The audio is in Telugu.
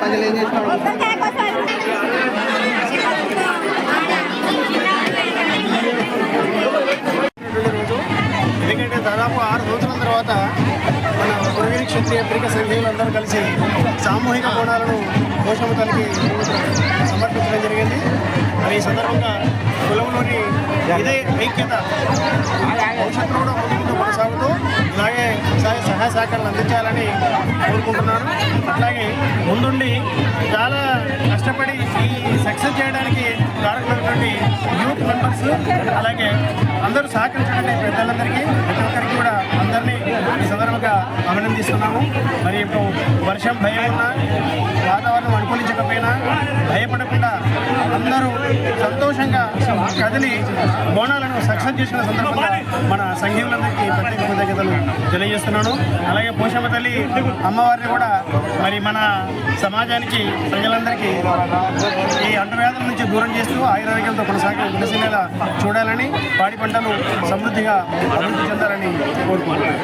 ప్రజలు ఏం చేస్తున్నారు? ఎందుకంటే దాదాపు 6 సంవత్సరాల తర్వాత మన పురవీరి క్షత్రియ ప్రిక సంఘీయులందరూ కలిసి సామూహిక బోనాలను పోషమ్మ తల్లికి సమర్పించడం జరిగింది. మరి ఈ సందర్భంగా కులంలోని ఇదే ఐక్యత భవిష్యత్తులో కూడా ముందుకు కొనసాగుతూ ఇలాగే సహాయ సహకారాలు అందించాలని కోరుకుంటున్నాను. అట్లాగే ముందుండి చాలా కష్టపడి ఈ సక్సెస్ చేయడానికి కారకులైనటువంటి యూత్ మెంబర్స్ అలాగే అందరూ సహకరించడానికి పెద్దలందరికీ ప్రతి ఒక్కరికి కూడా అందరినీ ఈ సందర్భంగా అభినందిస్తున్నాము. మరి ఇప్పుడు వర్షం భయం ఉన్నా వాతావరణం అనుకూలించకపోయినా భయపడకుండా అందరూ సంతోషంగా కదిలి బోనాలను సక్సెస్ చేసిన సందర్భంగా మన సంఘీయులందరికీ ప్రత్యేక కృతజ్ఞతలు తెలియజేస్తున్నాను. అలాగే పోషమ్మ తల్లి అమ్మవారిని కూడా మరి మన సమాజానికి ప్రజలందరికీ ఈ అంటువ్యాధుల నుంచి దూరం చేస్తూ ఆయురారోగ్యంతో కొనసాగేలా చూడాలని పాడి పంటలు సమృద్ధిగా అభివృద్ధి చెందాలని కోరుకుంటున్నాను.